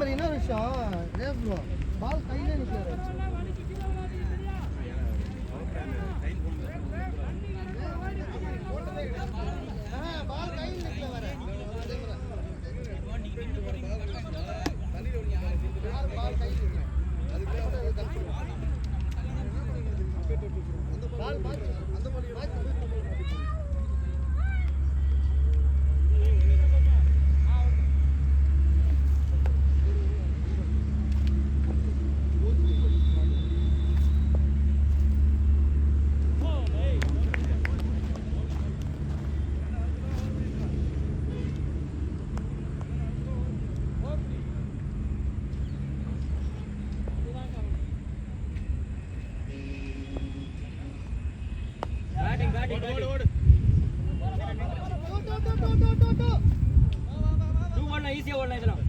மாதிரி இன்னொரு விஷயம் பால் கையிலே நிற்கிறாரு. பால் கையில் நிற்கல வர பால் கையில் பால் அந்த மாதிரி ஈஸியா ஓடலாம் இதெல்லாம்.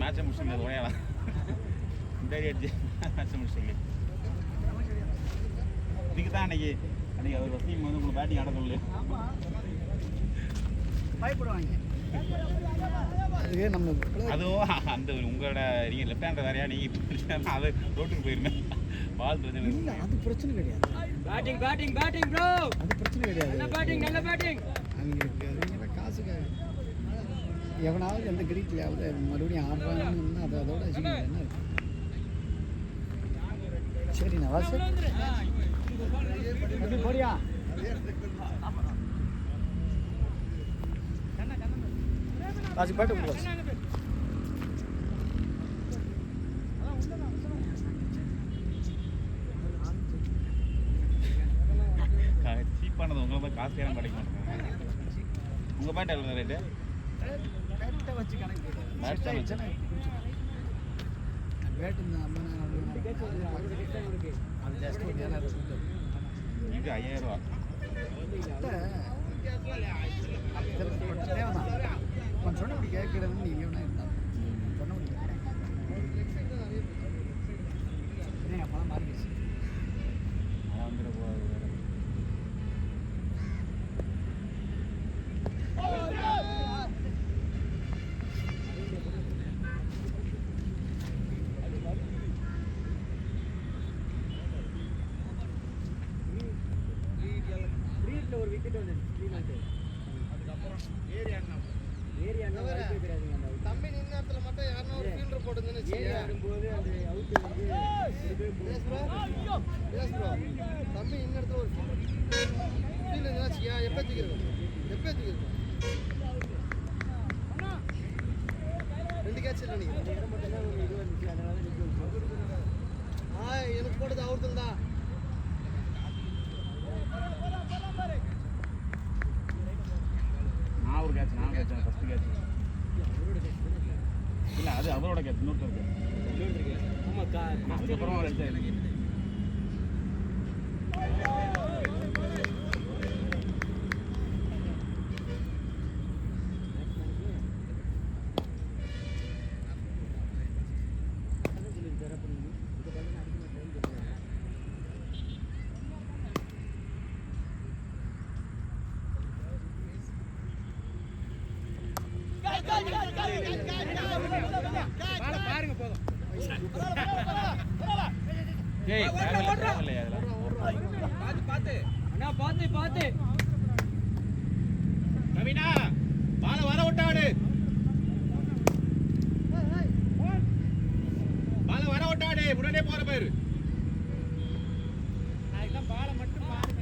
மேட்சை முடிச்சுங்க உடையலாம் டைரி அடிச்சு மேட்சை முடிச்சுங்க. இதுக்கு தான் அன்னைக்கு அவர் டீம் வந்து உங்களுக்கு பேட்டிங் ஆட சொல்லு பயப்படுவாங்க. அதுவும் அந்த உங்களோட நீங்கள் லெஃப்ட் ஹேண்டர் வேறையா நீங்கள் அது ரோட்டுக்கு போயிருங்க. பால் பிரச்சனை இல்லை, அது பிரச்சனை கிடையாது. பேட்டிங் பேட்டிங் பேட்டிங் ப்ரோ, அது பிரச்சனை கிடையாது. நல்ல பேட்டிங் நல்ல பேட்டிங். அவங்க காசுக்கு எவனாவது எந்த கிரீட்லையாவது மறுபடியும் ஆடுறாங்கன்னு அது அதோட என்ன இருக்கு. சரி நவாஸ் போறியா? காசு பாட்டு கொடுக்காது. சீப்பானது உங்களை மாதிரி காசு கேரம் கிடைக்க மாட்டேங்க. உங்கள் பேட்டை எவ்வளோ ரேட்டு? பேட்டை வச்சு கணக்கு பேட்டு அது ஜஸ்ட் ஒரு 7,000 இது 5,000 ரூபா. தேவைதான் கொஞ்சம் சொன்ன அப்படி கேட்கறதுன்னு நீங்கள் வேணா இருந்தாலும் சொன்ன முடியும். பணம் மாறிடுச்சு. அதான் வந்துட போகாது. ஒரு விக்கெட் வந்து அதுக்கப்புறம் தம்பி நின்ன இடத்துல மட்டும் யாருன்னா ஒரு ஃபீல்டர் போட்டுருந்துன்னு ஆடும்போது அந்த அவுட் வந்து தம்பி நின்ன இடத்துல ஒரு ஃபீல்டர் இருந்தாச்சியா எப்போ தூக்கிருக்கோம் 2 கேட்ச் இல்லை நீங்கள் மட்டும்தான் ஒரு இது வந்துச்சு. அதனால எனக்கு போட்டது அவர்தான் தான். நான் ஒரு கேட்ச் ஃபஸ்ட்டு கேட்ச் இல்லை, அது அவரோட கேட்ச். இன்னொருத்தர் இருக்கு. ஆமாம், அதுக்கப்புறம் அவர் அடிச்சா எனக்கு பாருங்க போதும். பார்த்து கவினா பால வர விட்டாடு. பால வர விட்டாடு. உடனே போற பேரு பாலை மட்டும் பாருங்க.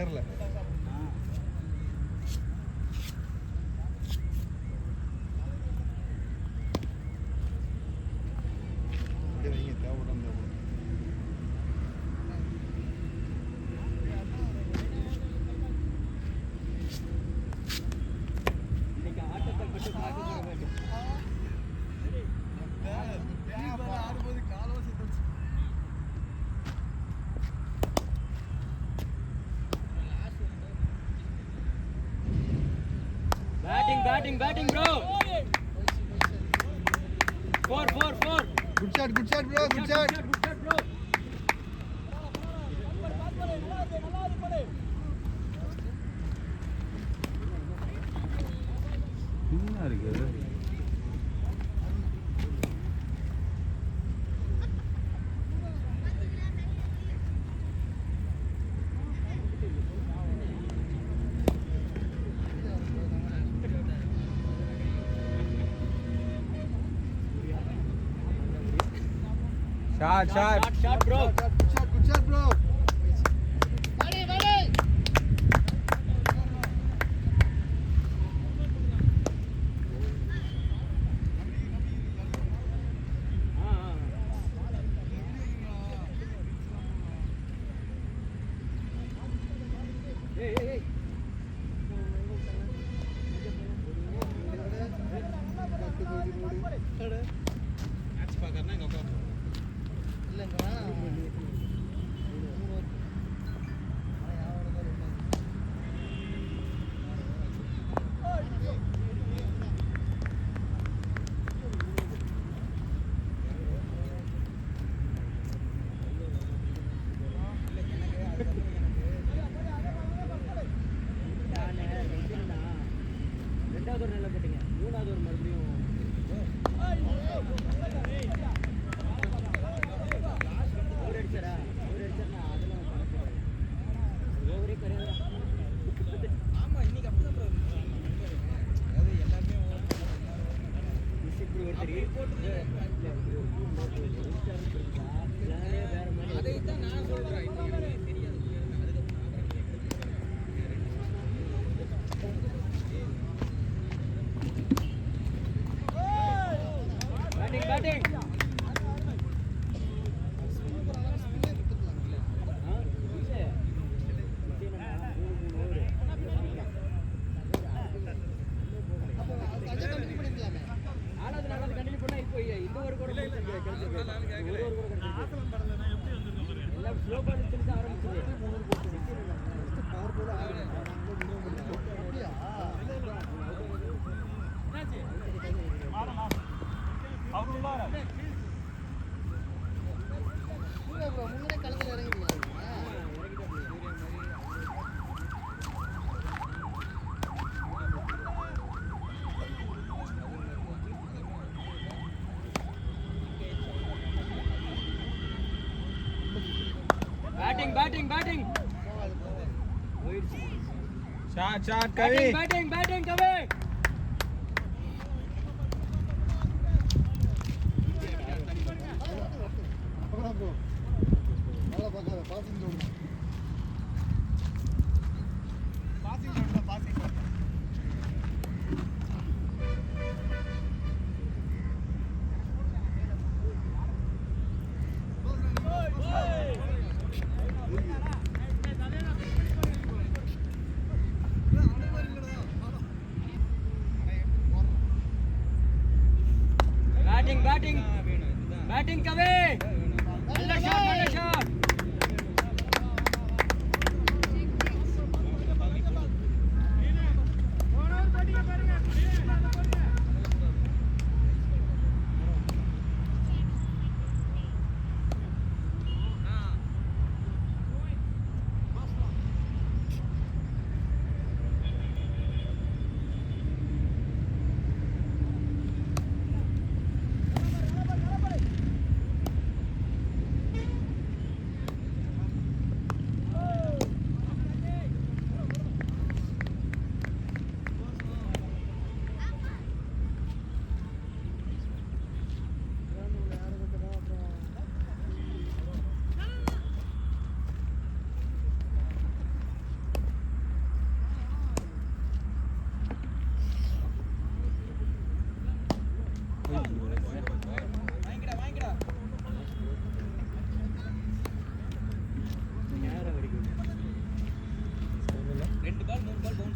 நேரில் அப்படியே வைங்க தேவைப்படாம இன்னைக்கு ஆட்டத்தை மட்டும் பார்க்க போகிறேன். ஆடும்போது காலம் சுத்தம் Batting, bro. 4. Good shot bro good shot Good shot, bro. என்ன இருக்கு Shot, bro. Good shot bro Hey. ரெண்டாவது ஒரு நிலை போட்டீங்க, மூணாவது ஒரு மறுபடியும் ஓவர் அடிச்சாரா? ஓவர் அடிச்சார், நான் அதெல்லாம் பண்ணக்கூடாது. ஓவரே கிடையாது. இப்படி ஒருத்தர் வேற மாதிரி அதைத்தான் நான் சொல்றேன். Batting. நல்லது கண்டினியூ பண்ணா இப்போ இந்த ஒரு கூட எல்லாம் ஸ்லோ பண்ணி திருத்த ஆரம்பிச்சு முன்னே களத்தில் இறங்கிடுவாங்க. Batting. Shot, Kavi. Batting, Kavi. Bro நல்லா பார்க்காத பாசிங் ஜோன் Batting, Kavi. நல்ல ஷாட்.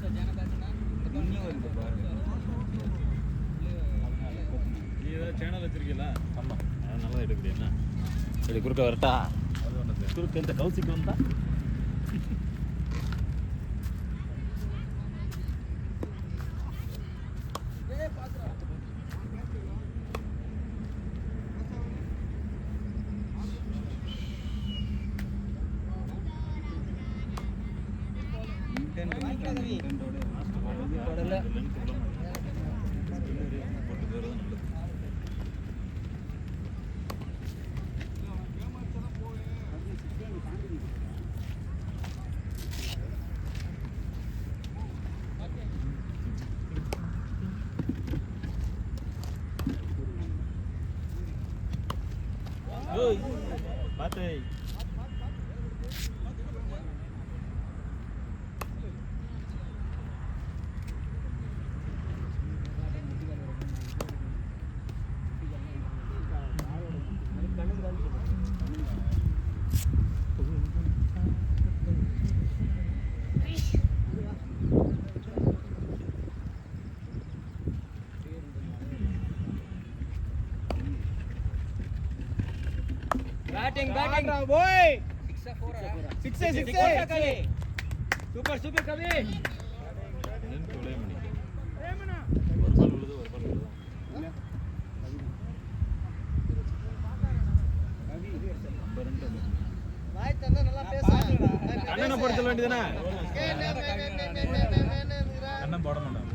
இன்னும் வருது பாருங்க. நீ ஏதாவது சேனல் வச்சிருக்கீங்களா? ஆமாம், நல்லா எடுக்குது. என்ன இப்படி குறுக்க வரட்டா? அது ஒன்று குறுக்க இந்த கவுசிக்கு வந்தா பார்த்து Batting boy. 6 Kavi. Super Kavi. அண்ணனை போட சொல்ல வேண்டியதானே? அண்ணன் போட மாட்டான்.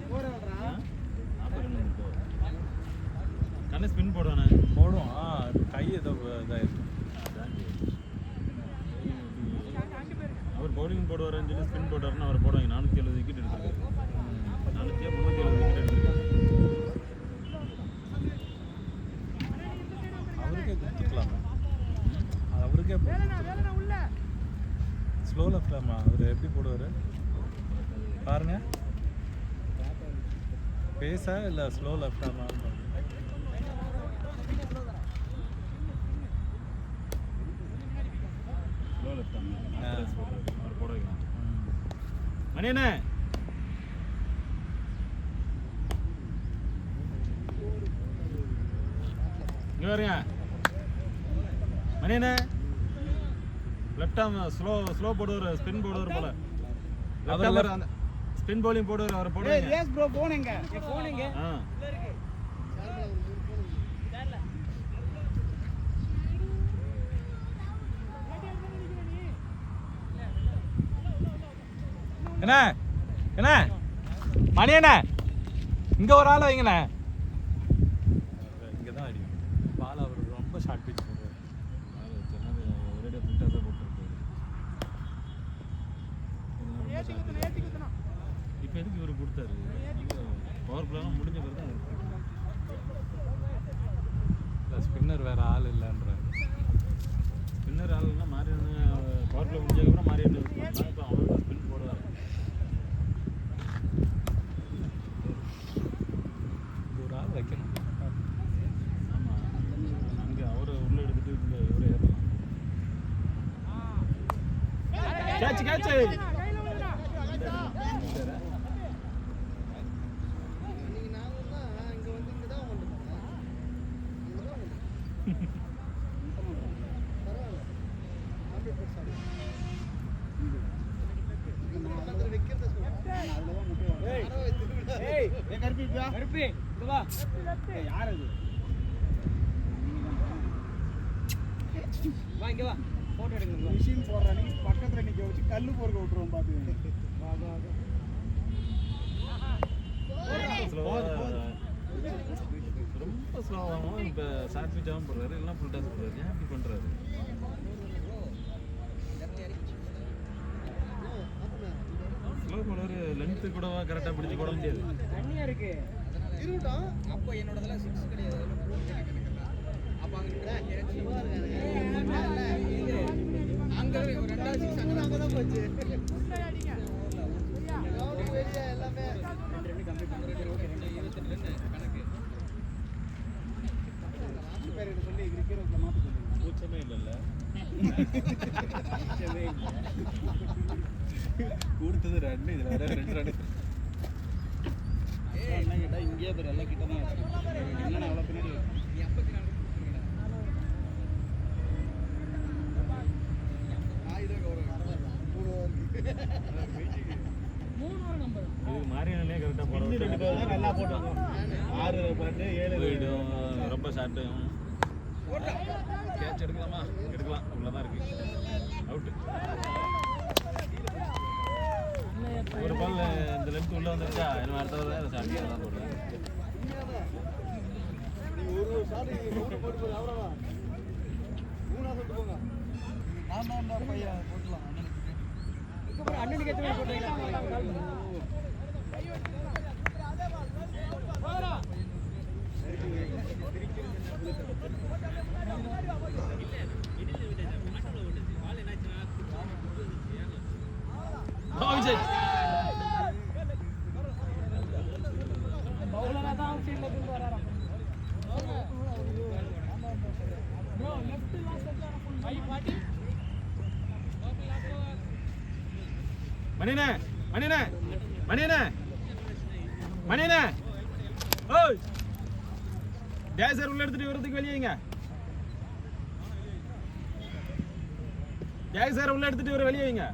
கண்ணை ஸ்பின் போடுவானே? போடுவான். கை ஏதோ இதாயிருக்கு. அவர் பவுலிங் போடுவாருன்னு சொல்லி ஸ்பின் போட்டாருன்னு அவர் போடுவாங்க. 470 விக்கெட் எடுத்திருக்காரு. 370 விக்கெட் எடுத்திருக்காரு. அவருக்கே கொடுத்துக்கலாமா? அவருக்கே ஸ்லோ லெஃப்டாமா? அவர் எப்படி போடுவார் பாருங்க. பேஸா இல்லை ஸ்லோ லெஃப்டாமா? ஸ்லோ லெஃப்டாமா? அவர் போட வைக்கலாம். மணியண்ணே இங்கே வரீங்க. மணியண்ணே லெஃப்ட் ஆம் ஸ்லோ போடுவார், ஸ்பின் போடுவார் போல. அவர் அந்த ஸ்பின் பவுலிங் போடுவார். அவர் போடுவாங்க. Yes bro, phone எங்க? என் phone எங்க? என்ன என்ன மணி என்ன இங்கே ஒரு ஆள் வைங்கண்ணே. இங்கே தான் அடிக்கும் பால். அவர் ரொம்ப ஷார்ட் பிச் போடுவார். ஒரே பிட்டாக தான் போட்டுருக்காரு. இப்போ எதுக்கு இவர் கொடுத்தாரு? பவர் பிளேலாம் முடிஞ்ச பிறகு தான் ஸ்பின்னர் வேறு ஆள் இல்லைன்றார். ஸ்பின்னர் ஆள் இல்லைன்னா மாறி பவர் பிளே முடிஞ்சதுக்கப்புறம் மாறி இப்போ அவர் தான் ஸ்பின் போடுவார். ஒரு ஆள் வைக்கணும். ஆமாம், அங்கே அவரை உள்ளே எடுத்துட்டு இந்த இவரை ஏற்றலாம். Catch catch. கருப்பி இங்க வா. யார் அது? வா இங்க வா. போட்டோ எடுங்க. மிஷின் போடுற நீ பக்கத்துல நிக்க வச்சு கல்லு பொறுக்க விட்டுருவோம் பாத்து. வா வா வா. ரொம்ப ஸ்லோவாகவும் இப்போ ஷார்ட் பிச்சாகவும் போடுறாரு. எல்லாம் ஃபுல் டாஸ் போடுறாரு. ஏன் இப்படி பண்ணுறாரு? ஸ்லோ போடுவார். லென்த்து கூட கரெக்டாக பிடிச்சி போட முடியாது. தண்ணியா இருக்கு. இருடா. அப்ப என்னோடதெல்லாம் 6 கிடையாது. அப்ப அங்க ஒரு ரெண்டாவது 6 அங்க தான் போச்சு. எல்லாமே ரெண்டு கம்ப்ளீட் பண்றது. ஓகே 222 கணக்கு. பேர் சொல்லி கிரிக்கெட்ல மாத்த சொல்லுங்க. கூச்சமே இல்லைல்ல. கூச்சமே இல்லை. கொடுத்தது 2 இதுல வேற 2 ரன். என்ன கேட்டா இங்கேயே பாரு எல்லாம் கிட்ட தான் என்ன அவ்வளோ பின்னாடி இது மாரியனே கரெக்டா போட இன்னும் 2 பேர் தான் நல்லா போட்டாங்க 6 பாட்டு 7 போயிடும். ரொம்ப ஷார்ட் கேட்ச் எடுக்கலாமா? எடுக்கலாம். உள்ளதான் இருக்கு. அவுட். ஒரு பால் இந்த லெஃப்ட் உள்ள வந்துருச்சா என்ன அடுத்தது அதை சாட்டியா தான் போடுறேன். ஒரு ஷாட் போட்டு போடு அவ்வளவுதான். மூணா சொல்லிட்டு போங்க. ஆமாண்டா பையன் போடலாம். அண்ணனுக்கு எத்தனை போட்டீங்களா விஜய் பவுலரா தான் அவுட் சைடுல இருந்து வராராம் bro left last full high பாட்டி மணினே மணினே மணினே மணினே ஓய் கேசர் உள்ள எடுத்துட்டு வரதுக்கு வெளியேங்க. கேசர் உள்ள எடுத்துட்டு வர வெளியே வைங்க.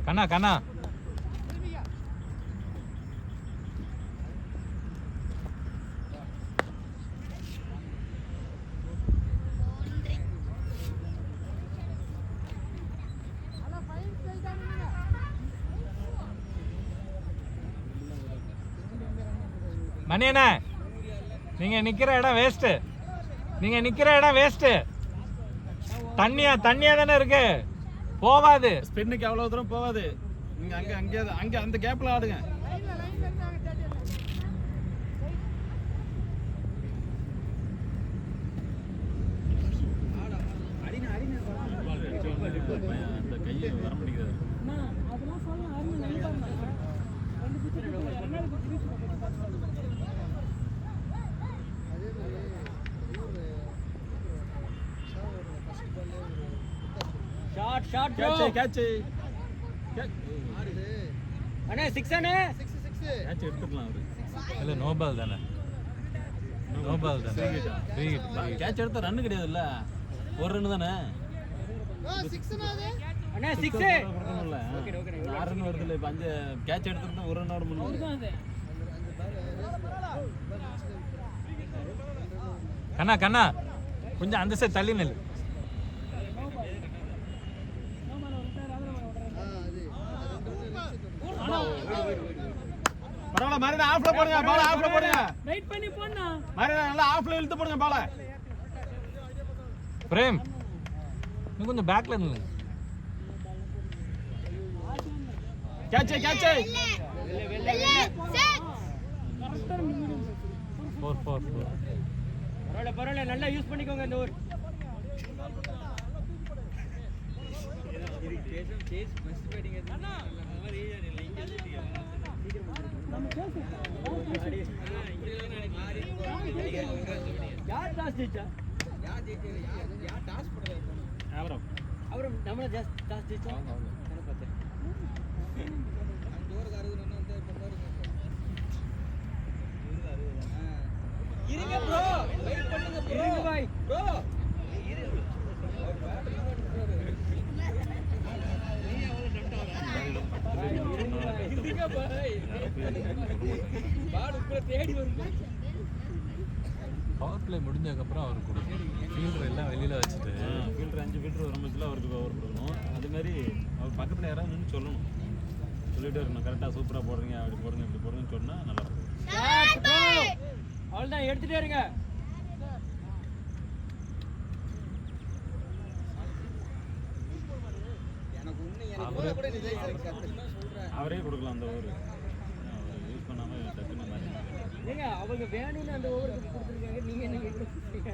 கண்ணா கண்ணா மணியண்ணா நீங்க நிக்கிற இடம் வேஸ்ட். நீங்க நிக்கிற இடம் வேஸ்ட். தண்ணியா தானே இருக்கு. போவாது. ஸ்பின்னுக்கு அவ்வளவு தூரம் போவாது. நீங்க அங்க அந்த கேப்ல ஆடுங்க. அந்த கையை வர முடியாது. அதெல்லாம் சொல்லலாம் அருண் நம்பர் ரெண்டு பிச்சு ரெண்டாவது பிச்சு ஷாட் ஷாட் ப்ரோ கேட்ச் அண்ணே 6 அண்ணே 6 கேட்ச் எடுத்துக்கலாம் அவரு. இல்ல நோ பால் தானே. நோ பால் தானே. Free hit. கேட்ச் எடுத்தா ரன் கிடையாதுல்ல. ஒரு ரன் தானே. 6 அது அண்ணே 6 கொடுக்கணும்ல. ஓகே 6 ரன் வருதுல. இப்ப 5 கேட்ச் எடுத்துட்டு ஒரு ரன் ஓட முடியும். கண்ணா கண்ணா கொஞ்சம் அந்த சைடு தள்ளி நில்லு. பரவாயில்ல மாரினா ஆஃப்ல போடுங்க. பால் ஆஃப்ல போடுங்க. வெயிட் பண்ணி போண்ணா மாரினா நல்லா ஆஃப்ல இழுத்து போடுங்க பால. பிரேம் நீ கொஞ்சம் பேக்ல நில்லு. கேட்ச் 4 பரவாயில்ல நல்லா யூஸ் பண்ணிக்கோங்க இந்த ஊர் யார் டாஸ் ஜெயிச்சா அவரும் நம்மள டாஸ் ஜெயிச்சா பார்த்தேன் இருங்க ப்ரோ வெயிட் பண்ணுங்க ப்ரோ இருங்க பாய் ப்ரோ இருங்க பாய் பால் உள்ள தேடி வரும் பவர் பிளே முடிஞ்சதுக்கு அப்புறம் அவர் கொடுக்கணும். ஃபீல்டர் எல்லாம் வெளியில வச்சுட்டு ஃபீல்டர் 5 ஃபீல்டர் வரும்போதுல அவருக்கு பவர் கொடுக்கணும். அதே மாதிரி அவர் பக்கத்துல யாராவது நின்னு சொல்லணும். சொல்லிட்டே இருக்கணும் கரெக்டாக சூப்பராக போடுறீங்க அப்படி போடுங்க இப்படி போடுங்கன்னு சொன்னால் நல்லா இருக்கும். அவ்வளோதான் எடுத்துகிட்டே இருங்க. அவரே கொடுக்கலாம் அந்த ஓவர் யூஸ் பண்ணாமல் டக்குன்னு ஏங்க அவங்க வேணும்னு அந்த ஓவருக்கு கொடுத்துருக்காங்க, நீங்க என்ன கேட்குறீங்க?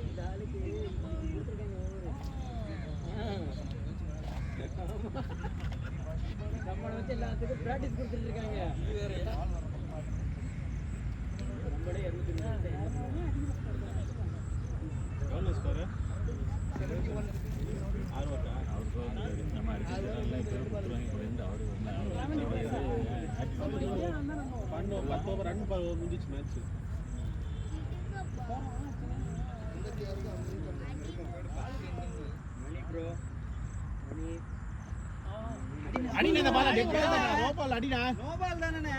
இந்த ஆளுக்கு கொடுத்துருக்காங்க ஓவர். நம்மளை வச்சு எல்லாத்துக்கும் ப்ராக்டிஸ் கொடுத்துட்டு இருக்காங்க. நம்மளே 200 எவ்வளோ ஸ்கோரு? 6 ஓட்டா? அவர் ஸ்கோர் நம்ம அடிச்சிருக்காங்க. இப்போ கொடுத்துருவாங்க. ரெண்டு அவர் 10 ஓவர் ரன் முடிஞ்சிச்சு மேட்ச். மணி ப்ரோ, மணி அடிங்க இந்த பால் டெட் பால் தான். நோ பால் அடிடா. நோ பால் தானே.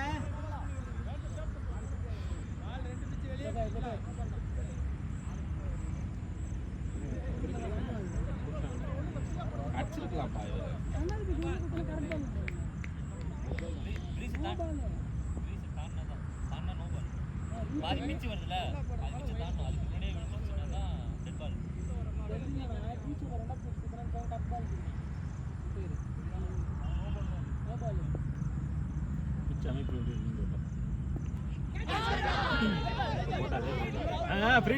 அடிச்சிருக்கலாம் பால். ஃப்ரீ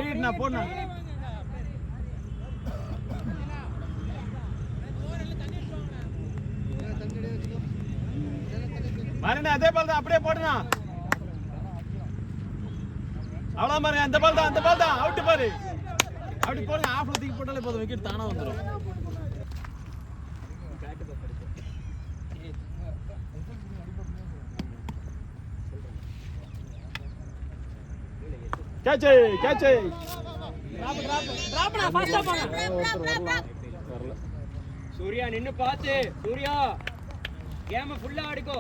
ஹிட்னா போடனா. மரண அதே பால் தான், அப்படியே போடுனா. அவ்வளோ பாருங்க, அந்த பால் தான் அவுட் பாரு. அப்படி போடுங்க, ஆஃப்ல தூக்கி போட்டாலே போதும், விக்கெட் தானா வந்துடும். கேட்ச் சூர்யா நின்னு பாத்து. சூர்யா கேம் ஃபுல்லா ஆடிக்கோ.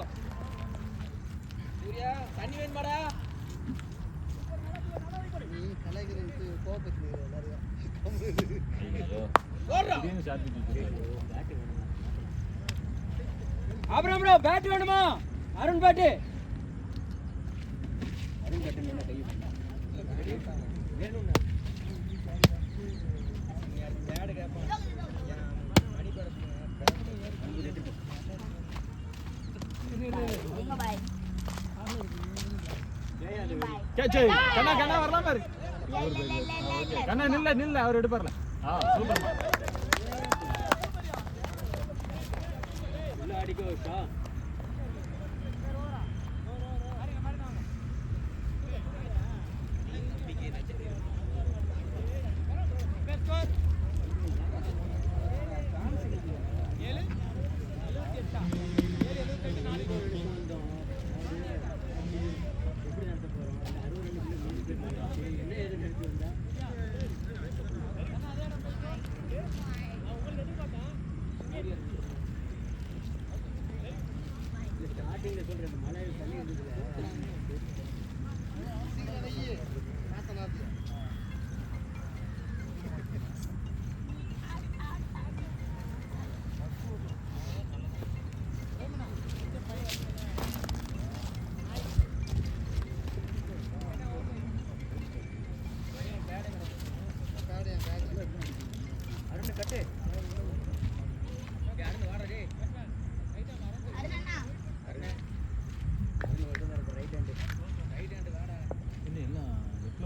சூர்யா தண்ணி வேணுமாடா? நீ கலைக்கிறதுக்கு கோபத்துக்கு நிறைய அப்புறம் ப்ரோ பேட் வேணுமா? அருண் பேட். அருண் பேட் என்ன கை வேணும்னா பேட் கேட்பான். மணி பேட் கண்ணா வரலாம் பாரு. கண்ணா நில்ல அவர் எடுப்பார்ல. சூப்பர் உள்ள அடிக்கோ ஷா.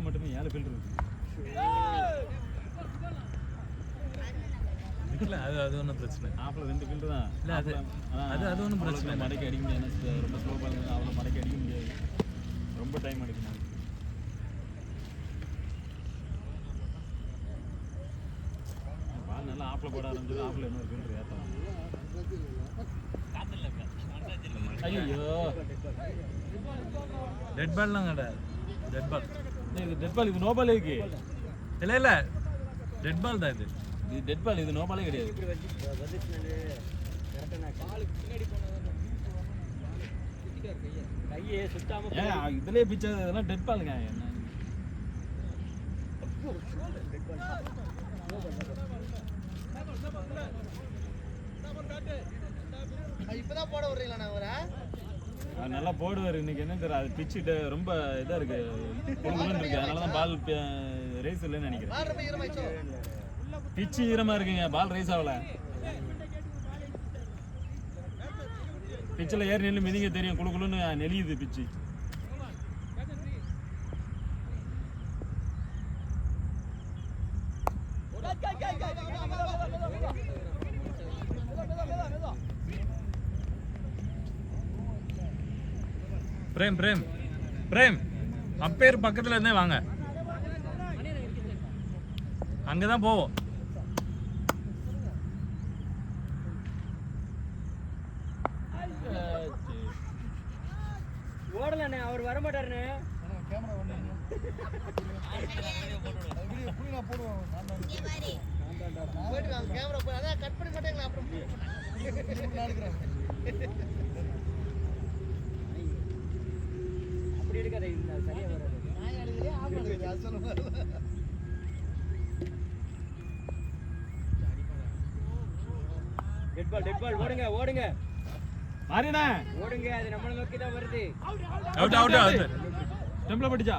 மட்டுமே 7 ஃபீல்டர் இருக்கு. இல்ல அது ஒன்றும் பிரச்சனை. ஆஃப்ல 2 ஃபீல்டர் தான். இல்ல அது ஒன்றும் பிரச்சனை. மடக்கி அடிக்க முடியாது. ரொம்ப ஸ்லோ பால் அவ்வளோ மடக்கி அடிக்க முடியாது. ரொம்ப டைம் எடுக்கணும். பால் நல்லா ஆஃப்ல போட ஆரம்பிச்சது. ஆஃப்ல இன்னொரு ஃபீல்டர் ஏற்றலாம். ஐயோ டெட் பால்லாம் கிடையாது. டெட் பால் இது டெட் பால். இது நோ பால் இருக்கு. இல்ல டெட் பால் தான் இது. இது டெட் பால். இது நோ பாலே கிடையாது. கையே சுத்தாம இதுலயே பிச்சை. இதெல்லாம் டெட் பாலுங்க. என்ன இப்பதான் போட விடுறீங்களா? அவரை நல்லா போடுவார். இன்னைக்கு என்ன தெரியல, அது பிச்சுட்டு ரொம்ப இதா இருக்கு, பொழுதுன்னு இருக்கு. அதனாலதான் பால் ரேஸ் இல்லைன்னு நினைக்கிறேன். பிச்சு ஈரமா இருக்குங்க, பால் ரேஸ் ஆகல. பிச்சில் ஏறி நெல் மிதிங்க தெரியும், குழு குழுன்னு நெளியுது பிச்சு. பிரேம் பிரேம் பிரேம் அம்பேர் பக்கத்துல இருந்தே வாங்க, அங்கதான் போவோம். ஓடலண்ணே, அவர் வர மாட்டாருண்ணே. கேமரா ஒன்று வீடியோ போடுவோம். போயிட்டு கேமரா போய் அதான் கட் பண்ணி மாட்டேங்களா அப்புறம் எடுக்கிறேன். அப்படி எடுக்காத, இந்த சரியா வராது. நான் எடுக்கிறேன், ஆமாம் எடுக்கிறேன், அது சொல்லுவாங்க. டெட் பால் ஓடுங்க ஓடுங்க மாறியண்ணே, ஓடுங்க, அது நம்மளை நோக்கி தான் வருது. Out out out. ஸ்டெம்பில் பட்டுச்சா?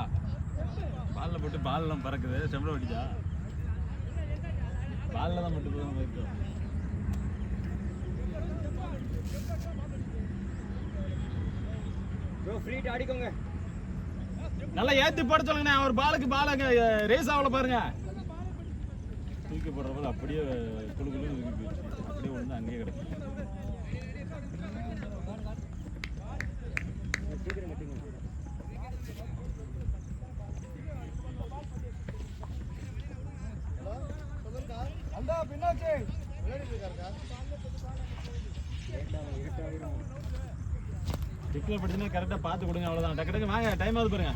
பாலில் போட்டு பால்லாம் பறக்குது, ஸ்டெம்பில் பட்டுச்சா? பாலில் தான் மட்டும் போதும் போயிட்டோம். ப்ரோ ஃப்ரீ ஆடிக்கோங்க. நல்லா ஏற்றி போட சொல்லுங்கண்ணே, அவர் பாலுக்கு பாலுங்க ரேஸ் ஆகல பாருங்க. தூக்கி போடுற போது அப்படியே குழு குழு தூக்கி போயிடுச்சு, அப்படியே ஒன்று அங்கேயே கிடக்கு. சீக்கிரம் கட்டுங்க. அந்த பின்னாச்சு விளையாடி போயிருக்காருக்கா. டிக்கில் பட்டுச்சுன்னா கரெக்டாக பார்த்து கொடுங்க, அவ்வளோதான். டக்கு டக்கு வாங்க, டைம் ஆகுது பாருங்க.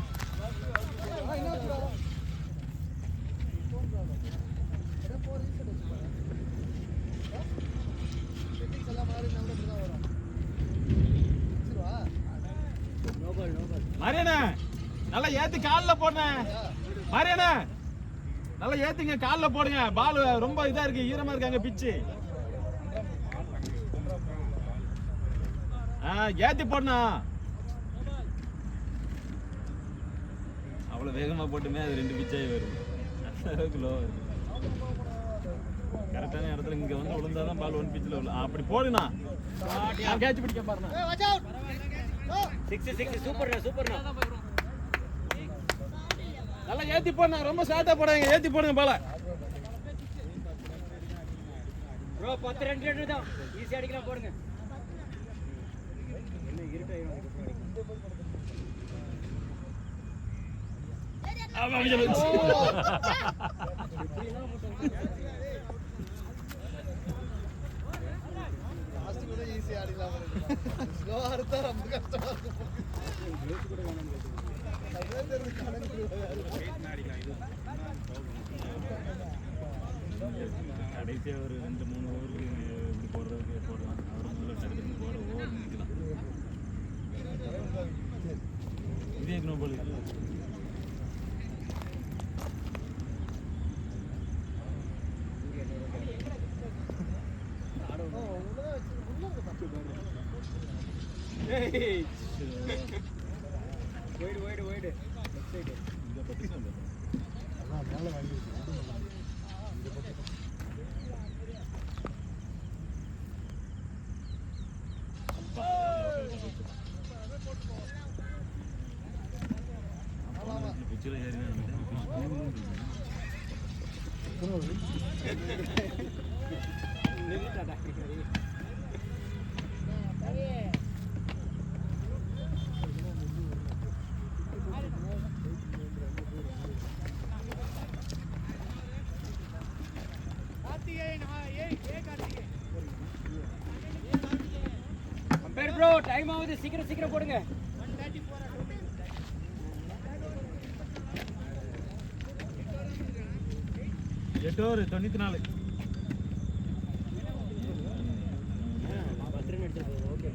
மாரியண்ணே நல்லா ஏற்றி காலில் போடுறேன். மாரியண்ணே நல்லா ஏற்றிங்க, காலில் போடுங்க. பால் ரொம்ப இதாக இருக்கு, ஈரமாக இருக்காங்க பிச்சு. ஏற்றி போடணும். அவ்வளோ வேகமாக போட்டுமே அது 2 பிச்சாகி வருது, அந்த அளவுக்கு லோ வருது. கரெக்டான இடத்துல இங்கே வந்து விழுந்தாதான் பால் 1 பிச்சில் விழும். அப்படி போடுண்ணா, கேட்ச் பிடிக்க பாருண்ணா. 6 சூப்பர்ண்ணா சூப்பர்ண்ணா. நல்லா ஏற்றி போடணும், ரொம்ப ஷார்ட்டாக போடாங்க, ஏற்றி போடுங்க பால. ப்ரோ 10 ரன் தான் ஈஸி அடிக்கலாம், போடுங்க. என்ன இருட்டாயிரும். லாஸ்ட் கூட ஈஸி ஆடிடலாம். ஸ்லோவா இருந்தா ரொம்ப கஷ்டமா இருக்கும். கடைசியாக ஒரு 2-3 ஓவருக்கு இப்படி போடுறதுக்கு போடலாம். அவர் முதல்ல டக்குன்னு போட ஓவர் நிற்கலாம். இதே இருக்கணும் போல ஒயிடு இந்த பட்டிஷன் மேலே வாங்கி பிச்சில் ஏறி அம்பேர் ப்ரோ டைம் ஆகுது, சீக்கிரம் போடுங்க. 8 ஓவர் 94. 10 ரன் எடுத்துட்டு ஓகே.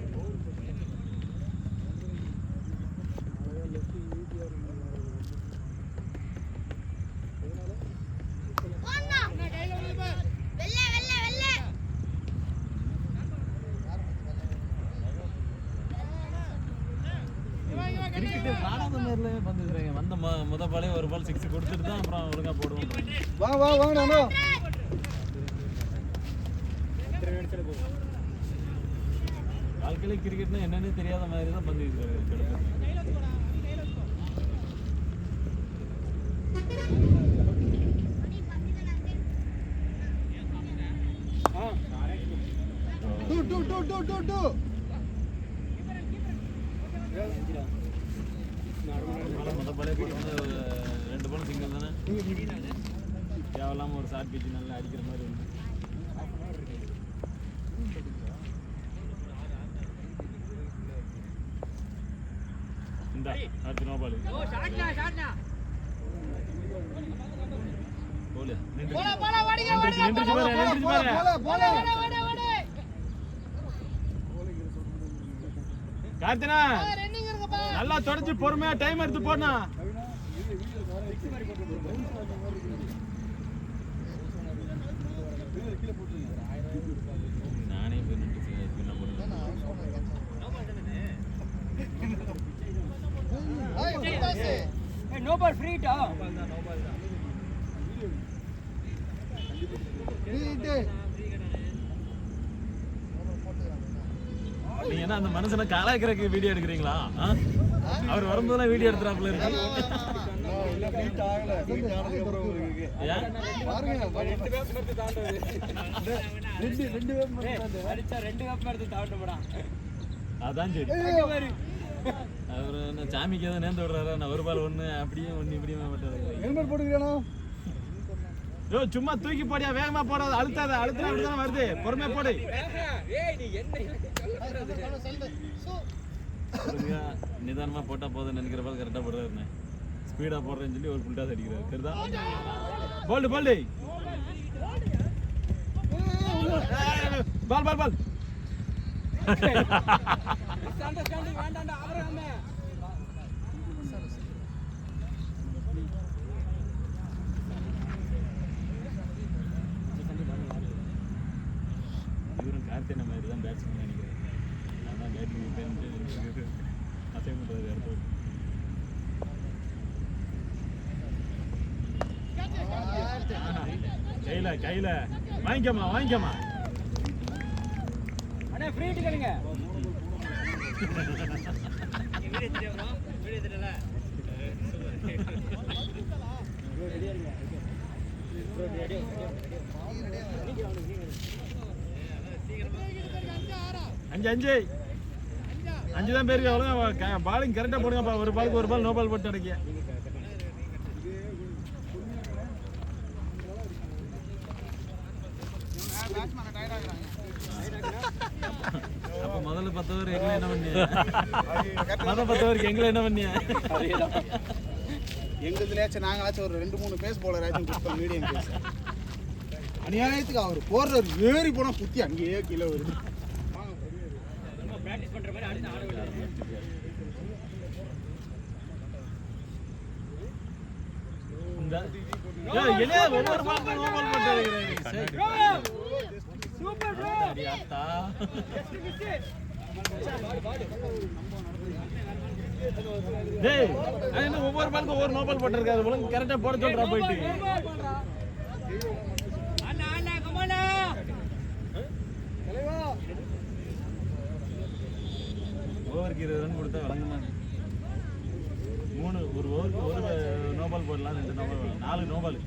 கிரிக்கெட்டு காணாத நேரில் வந்துக்கிறேங்க. வந்த முத பாலே ஒரு பால் 6 கொடுத்துட்டு தான் அப்புறம் ஒழுங்காக போடுவோம். வாங்க நானோ வாழ்க்கையில கிரிக்கெட்னா என்னன்னு தெரியாத மாதிரி தான் பந்து கிடக்கும். மொதல் பாலே போடும்போது 2 பால் சிங்கிள் தானே. தேவையில்லாம ஒரு ஷார்ட் பிச்சு நல்லா அடிக்கிற மாதிரி வந்து இந்த அடுத்த நோ பால் போல நின்று கார்த்தினா நல்லா தொடச்சு பொறுமையா டைம் எடுத்து போனா. நானே போய் நின்று போடுறேன். நோ பால் ஃப்ரீட்டா நீங்க என்ன அந்த மனுஷனை காலாக்கிறதுக்கு வீடியோ எடுக்கிறீங்களா? அவர் வரும்போதெல்லாம் வீடியோ எடுத்துறாப்புல இருக்கு. அதான் சரி. அவரு என்ன சாமிக்கு எதுவும் நேர்ந்து விடுறாரு? நான் ஒரு பால் ஒண்ணு அப்படியே ஒண்ணு இப்படியே ஹெல்மெட் போட்டுக்கிறேனா? யோ சும்மா தூக்கி போடியா, வேகமா போடாத, அழுத்தாத. அழுத்தினா அப்படிதான் வருது. பொறுமையா போடு. நிதானமா போட்டா போதும் நினைக்கிற பால் கரெக்டா போடுறாருண்ணே. ஸ்பீடா போடுறேன்னு சொல்லி ஒரு புல்டாஸ் அடிக்கிறாரு. சரிதா? போல்டு போல்டு பால் பால் பால். இவரும் கார்த்தின மாதிரி தான் பேட்ஸ்மேன் நினைக்கிறேன். நான் தான் பேட்டிங் அசைன் பண்ணுறது இடத்துல. கையில வாங்கிக்கமா வாங்கிக்கமா. அண்ணே ஃப்ரீ டிக்கெட்டுங்க. அஞ்சு தான் பேருக்கு அவ்வளோ பாலிங் கரெக்டாக போடுங்கப்பா. ஒரு பாலுக்கு ஒரு பால் நோ பால் போட்டு அடைக்க. அப்ப முதல்ல 10 ஓவர் எங்களை என்ன பண்ணிய? முதல்ல 10 ஓவருக்கு எங்களை என்ன பண்ணிய? எங்களுதுலேயாச்சும் நாங்களாச்சும் ஒரு 2-3 பேஸ் போலராச்சும் கொடுத்தோம். மீடியம் பேஸ் அநியாயத்துக்கு அவர் போடுற ஏறி போனா குத்தி அங்கேயே கீழே வருது. பிராக்டிஸ் பண்ற மாதிரி அடுத்து ஆட வேண்டியது. ஒவ்வொரு பால் நோபால் போட்டு சூப்பர் ப்ரோ. டேய் என்ன ஒவ்வொரு பாலுக்கு ஒவ்வொரு நோபால் போட்டிருக்காரு. ஒழுங்கு கரெக்டா போட சொல்றா போயிட்டு. அண்ணா அண்ணா கமானா ஓவருக்கு 20 ரன் கொடுத்தா வழங்குமா? 3 ஒரு ஓவருக்கு ஒரு நோபால் போடலாம். 2 நோபால் போடலாம். 4 நோபால்.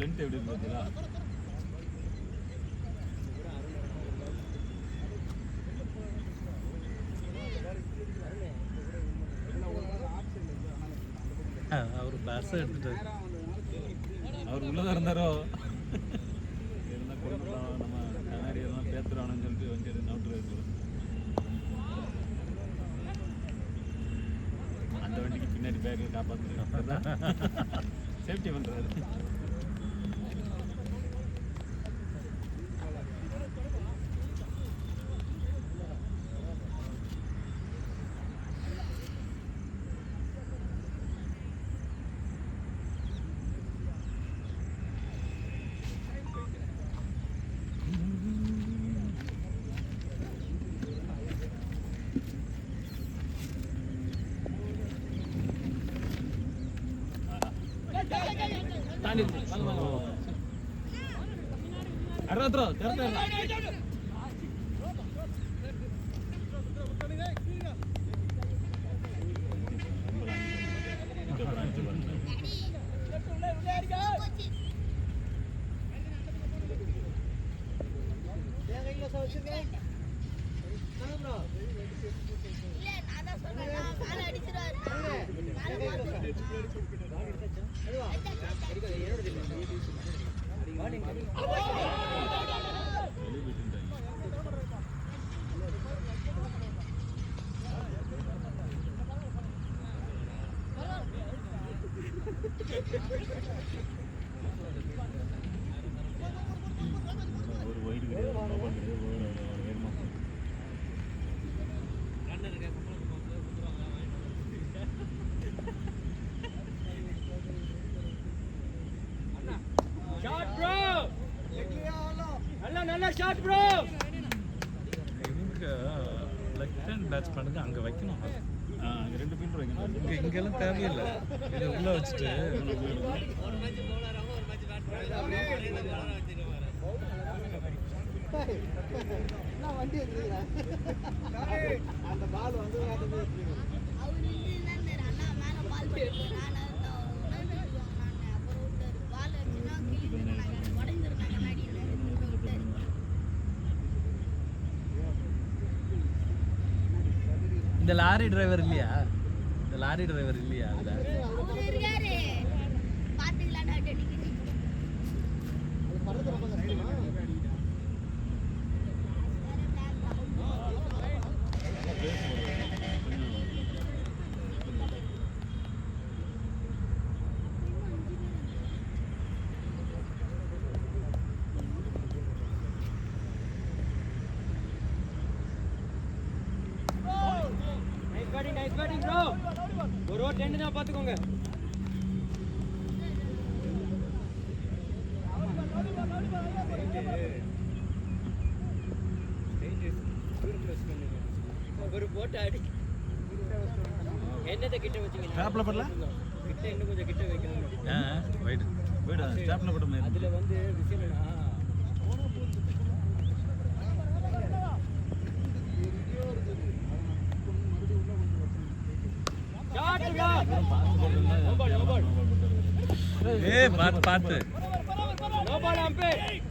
லென்த் எப்படி இருக்கு பார்த்தீங்களா? அவர் பஸ் எடுத்துட்டு அவர் உள்ளதான் இருந்தாரோ இருந்தால் கொடுக்கலாம் நம்ம கண்ணாடி எல்லாம் பேத்துறானுன்னு சொல்லிட்டு வந்து நவுட்டு இருக்கிறோம். அந்த வண்டிக்கு பின்னாடி பேக்கில் காப்பாற்றுறாரு, சேஃப்டி பண்ணுறாரு. தாண்டி வாங்க வாங்க அறுபத்தோ திறத்த ஒரு ஒயிட் கிடையாது, மொபைல் கிடையாது, வேணுமா ஷாட் ப்ரோ, நல்ல ஷாட் ப்ரோ. இவங்க லெஃப்ட் ஹேண்ட் பேட்ஸ்மேனுக்கு அங்கே வைக்கணும். அங்கே 2 ஃபீல்டர் வைக்கணும். இங்கெல்லாம் தேவையில்லை, இதை உள்ள வச்சுட்டு வண்டி எடுத்துக்கிறேன் அந்த பால் வந்து இந்த லாரி டிரைவர் இல்லையா, இந்த லாரி டிரைவர் இல்லையா அதில் படத்தில் ரொம்ப கஷ்டமா நைஸ் பேட்டிங் ப்ரோ. ஒரு ஓவர் 10 தான் பாத்துக்கோங்க. ஒரு போட் ஆடி என்னத கிட்ட வச்சீங்க? ஸ்டாப்ல படல கிட்ட இன்னும் கொஞ்சம் கிட்ட வைக்கணும். வெயிட் வீடு ஸ்டாப்ல படம் அதுல வந்து விஷயம் என்ன, ஷாட் ப்ரோ. நோ பால் ஏய் பார்த்து நோ பால் அம்பையர்.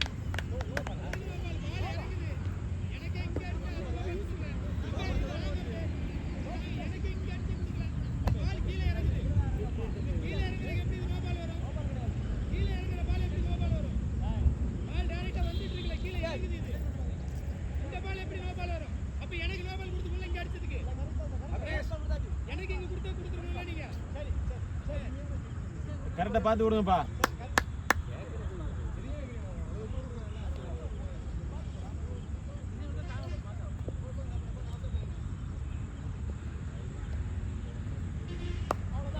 கரெக்டா பார்த்து விடுங்கப்பா.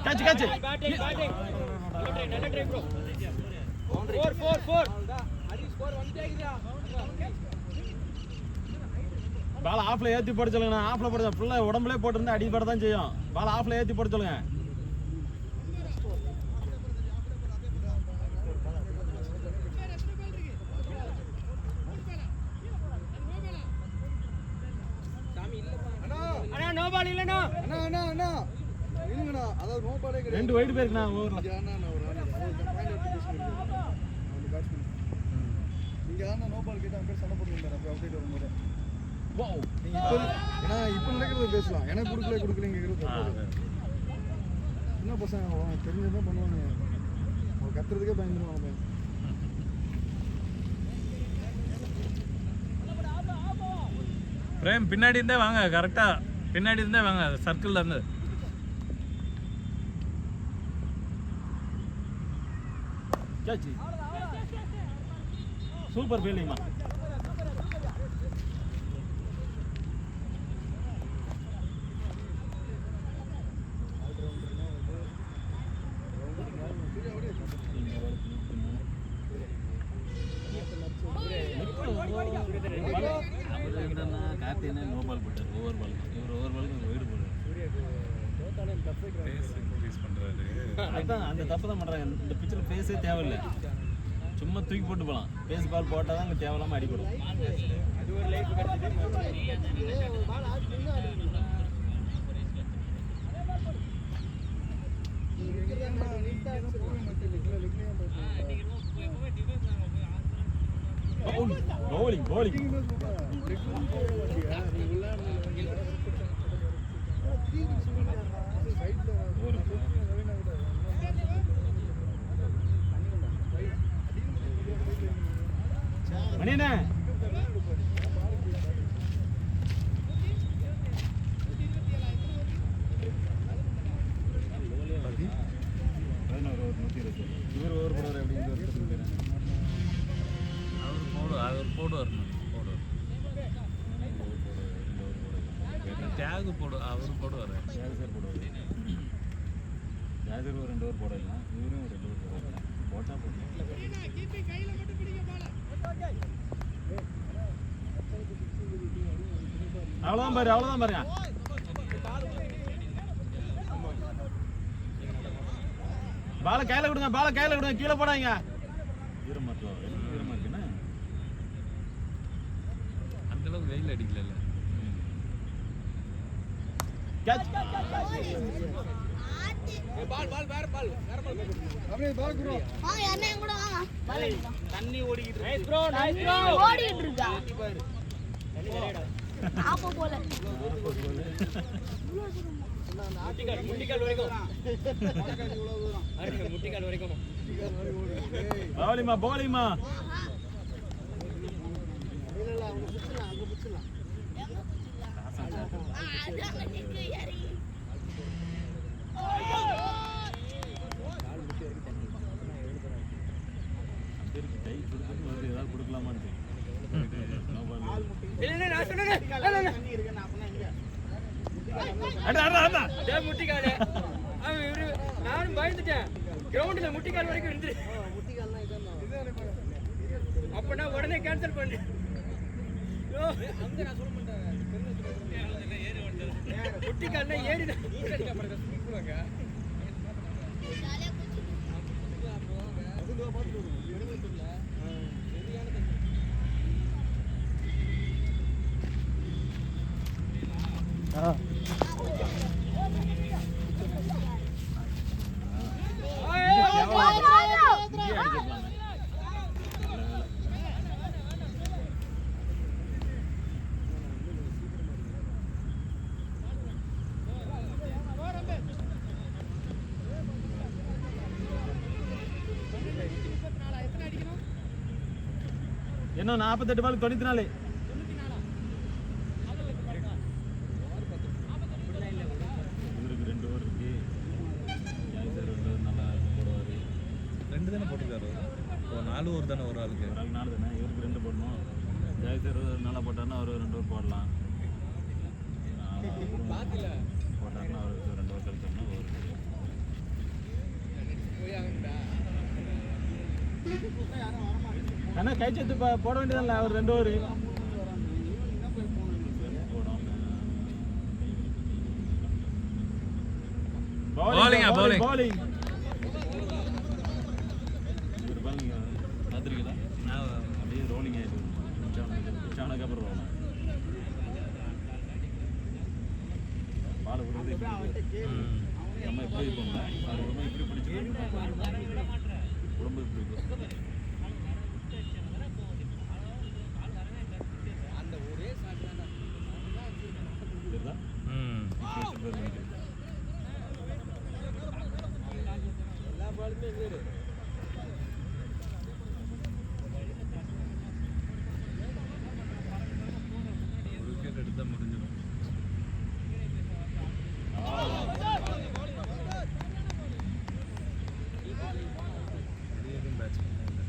கேட்ச் பேட்டிங் நல்ல ட்ரை ப்ரோ. 4 ஹரி ஸ்கோர் வந்துட்டேங்குதா? பால் ஆஃப்ல ஏத்தி போட சொல்லுங்க. ஆஃப்ல போட ஃபுல்லா உடம்புல போட்டுருந்தா அடிபட தான் செய்யும். பால் ஆஃப்ல ஏத்தி போட சொல்லுங்க. அண்ணா நோ பால் இல்லனா? அண்ணா இல்லங்கண்ணா, அதாவது நோ பாலே கிடையாது. 2 வைட் பேருக்குண்ணா ஓவர்ல. இங்க தான் நோ பால் கேட்டா பேர் சண்டை போட்டுருந்தாரு. அப்ப அப்டேட் வரும்போது வாவ், ஏன்னா இப்போ நடக்கிறது பேசலாம். எனக்கு கொடுக்கலங்கிறது சின்ன பசங்க அவ்வளோ தெரிஞ்சதான் பண்ணுவாங்க, அவங்க கத்துறதுக்கே பயந்துருவாங்க. பிரேம் பின்னாடி இருந்தே வாங்க, கரெக்டா பின்னாடி இருந்தே வாங்க, சர்க்கிள்ல இருந்து. கேட்ச் சூப்பர் ஃபீல்டிங்மா. கார்த்திகனே நோ பால் போட்டார், ஓவர் பால். இவர் ஓவர் பாலுக்கு வைடு போடுறாரு. அதான் அந்த தப்பு தான் பண்ணுறாங்க. இந்த பிச்சில் பேஸே தேவையில்லை, சும்மா தூக்கி போட்டு போகலாம். பேஸ் பால் போட்டால் தான் இங்கே தேவையில்லாமல் அடிப்படும். bowling மணியண்ணே இவர் ஓவர் போடுவார் அப்படின்னு அவர் போடுவார் தியாகு அவர் போடுவார். ஜாகர் போடுவார். ஜாகர் ஒரு 2 ஓவர் போடலாம், இவரும் ஒரு 2 ஓவர் போடலாம். போட்டா போதும். அவ்வளோதான் பாரு, அவ்வளோதான் பாருங்க. பாலை கையில் கொடுங்க, பாலை கையில் கொடுங்க, கீழே போடாங்க. ஈரமா இருக்குன்னா அந்த அளவுக்கு வெயில் அடிக்கல. கேட்ச் தண்ணி ஓடிக்கிட்டு இருக்கா ஆப்போ போல முட்டிக்கால் வரைக்கும் பவுலிமா கை கொடுத்து ஏதாவது கொடுக்கலாமான்னு நானும் பயந்துட்டேன். கிரவுண்ட்ல முட்டிக்கால் வரைக்கும் இருந்து அப்ப உடனே கேன்சல் பண்ணு. முட்டிக்கால்ல ஏறி இன்னும் 48 பால் 94. இவருக்கு 2 ஓவர் இருக்கு. ஜாய்சர் 2 நல்லா போடுவார். 2 தானே போட்டுருக்காரு. 4 ஓவர் தானே ஒரு ஆளுக்கு. 4 தானே, இவருக்கு 2 போடணும். ஜாய்சர் நல்லா போட்டாருன்னா அவர் 2 ஓவர் போடலாம். போட்டாருன்னா அவருக்கு 2 ஓவர் கழிச்சோம்னா ஓவர். அண்ணா கை சேர்த்து போட வேண்டியதில்ல, அவர் 2 ஓவர் bowling பார்த்துருக்கீங்களா? அப்படியே ரோலிங் ஆகிட்டு பிச்சானக்கு அப்புறம் ரோலாம் பாலை விடுறது நம்ம எப்படி இருக்கோம்ல, அது ரொம்ப இப்படி பிடிச்சி உடம்பு இப்படி இருக்கும். ஒரு விக்கெட் எடுத்தால் முடிஞ்சிடும். எதுவும் பேட்ஸ்மேன் இல்லை.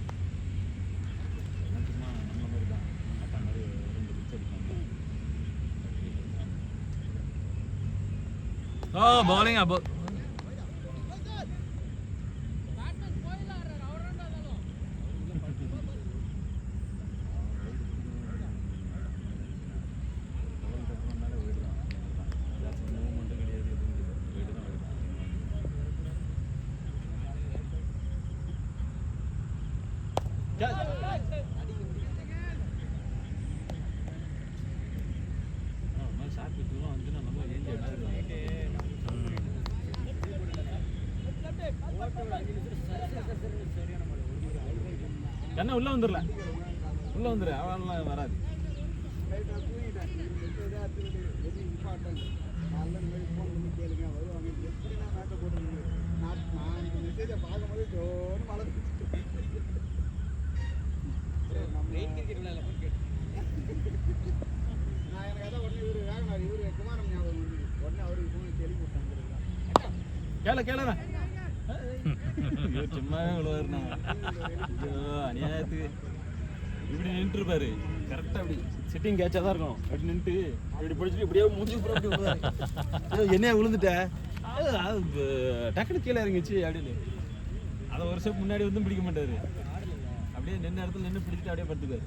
சும்மா நம்ம மாதிரி தான். அப்போ மாதிரி 2 பிக்ஸ் அடிப்பாங்க. bowling above. கண்ணா உள்ள வந்துடல, உள்ள வந்துரு, அவெல்லாம் வராது. கேள கேள சும்மாவே விழுவாருண்ணா. ஐயோ அநியாயத்துக்கு இப்படி நின்று இருப்பாரு. கரெக்டாக அப்படி சிட்டிங் கேட்சா தான் இருக்கும். அப்படி நின்று இப்படி பிடிச்சிட்டு இப்படியே மூஞ்சி என்னையா விழுந்துட்டேன், டக்குனு கீழே இறங்கிச்சு அப்படின்னு. அதை ஒரு ஸ்டெப் முன்னாடி வந்து பிடிக்க மாட்டாரு. அப்படியே நின்ன இடத்துல நின்று பிடிச்சிட்டு அப்படியே படுத்துக்காரு.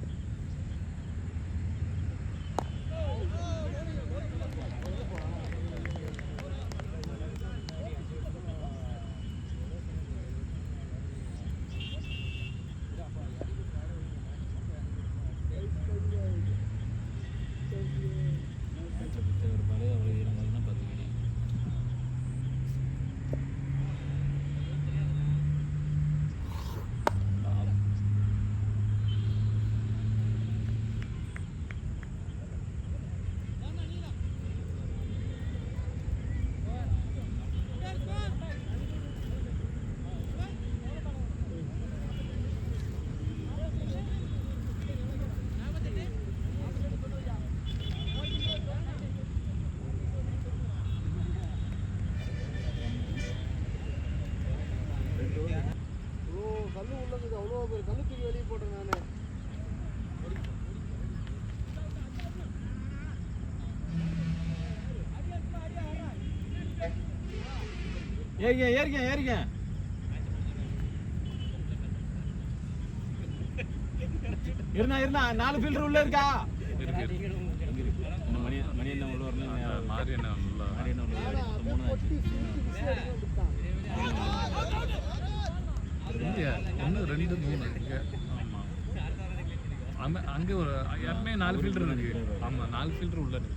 ஏறிங்க ஏறிங்க ஏறிங்க. இருந்தா இருந்தா 4 ஃபில்டர் உள்ள இருக்கா? மணி மணி என்ன உள்ள வரணும்? மாறி என்ன உள்ள? மாறி என்ன உள்ள? 3 ஆச்சு. 1 2 3 இங்க. ஆமா அங்க ஒரு எப்பவுமே 4 ஃபில்டர் இருக்கு. ஆமா 4 ஃபில்டர் உள்ள இருக்கு.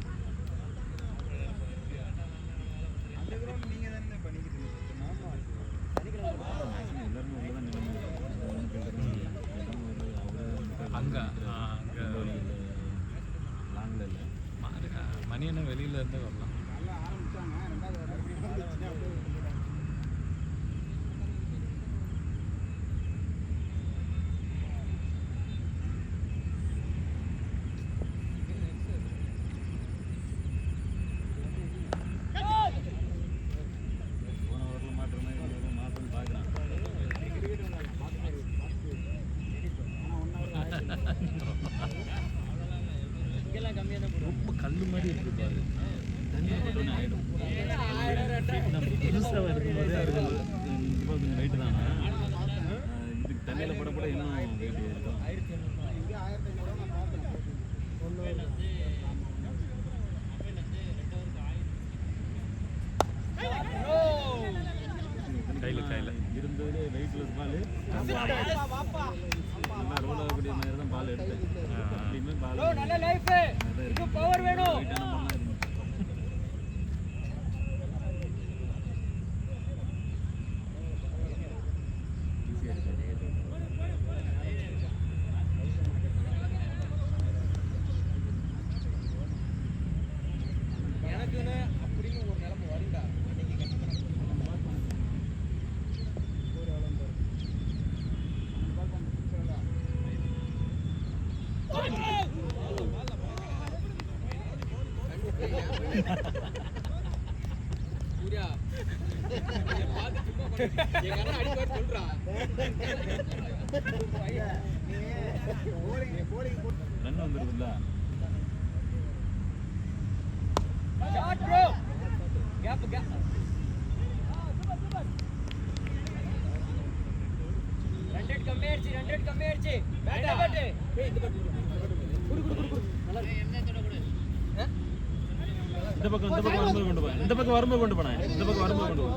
மணி என்ன வெளியில இருந்து வரலாம். ரொம்ப கல்லு மாதிரி இருக்கு பாரு. தண்ணி மட்டும் ஆயிடும். புதுசாக இருக்கும்போதே அது கொஞ்சம் வெயிட் தானே. இதுக்கு தண்ணியில் படப்பட இன்னும் வெயிட் இருக்கும். கையில் இருந்ததுலே வெயிட்லெஸ் பால். நல்லா ரோல் ஆகக்கூடிய மாதிரி தான் பால் எடுத்தேன். எப்படியுமே பால் நல்ல லைஃப் இது பவர் வேணும். எனக்குன்னு அப்படின்னு ஒரு நிலைமை வருண்டா. ரன் வந்துருதுல்ல. ஷாட் ப்ரோ கேப் ரன் கம்மி ஆயிடுச்சு பேட் இந்த பேட் குடு நல்லா இருக்கு. இந்த பக்கம் வரும்போது கொண்டு போய், இந்த பக்கம் வரும்போது கொண்டு போனேன், இந்த பக்கம் வரும்போது கொண்டு போ.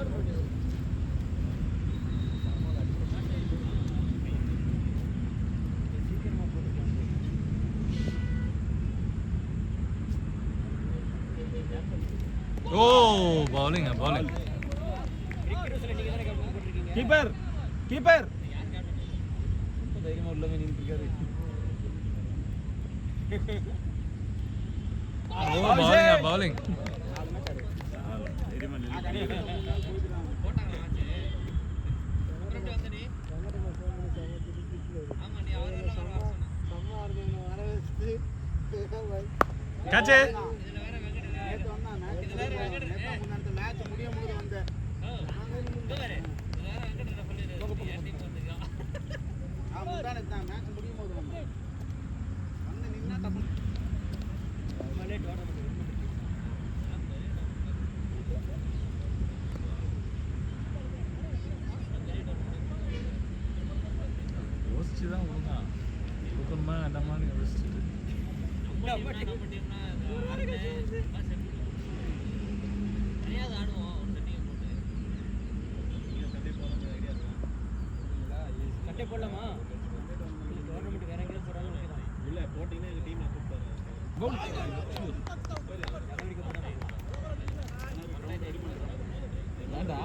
ஓ பவுலிங் கிரிக்கெட் நீங்க தான கம்மி போட்டுருக்கீங்க. கீப்பர் தைரியமா உள்ள போய் நின்னுட்டு இருக்காரு. பவுலிங் தைரியமா நின்னுட்டு கேட்ச். மேட்ச் முடியும் போது வந்த மேட்ச் முடியும் போது வந்து நின்னா தப்பு. யோசிச்சு தான் ஒழுங்கா கொடுக்கணுமா என்னமான்னு யோசிச்சுட்டு கட்டை போடலாமா? கவர்மெண்ட் வேற எங்கேயும் போறாங்க. இல்ல போட்டிங்கன்னா எங்க டீம்ல கூப்பிட்டாரு. வேண்டா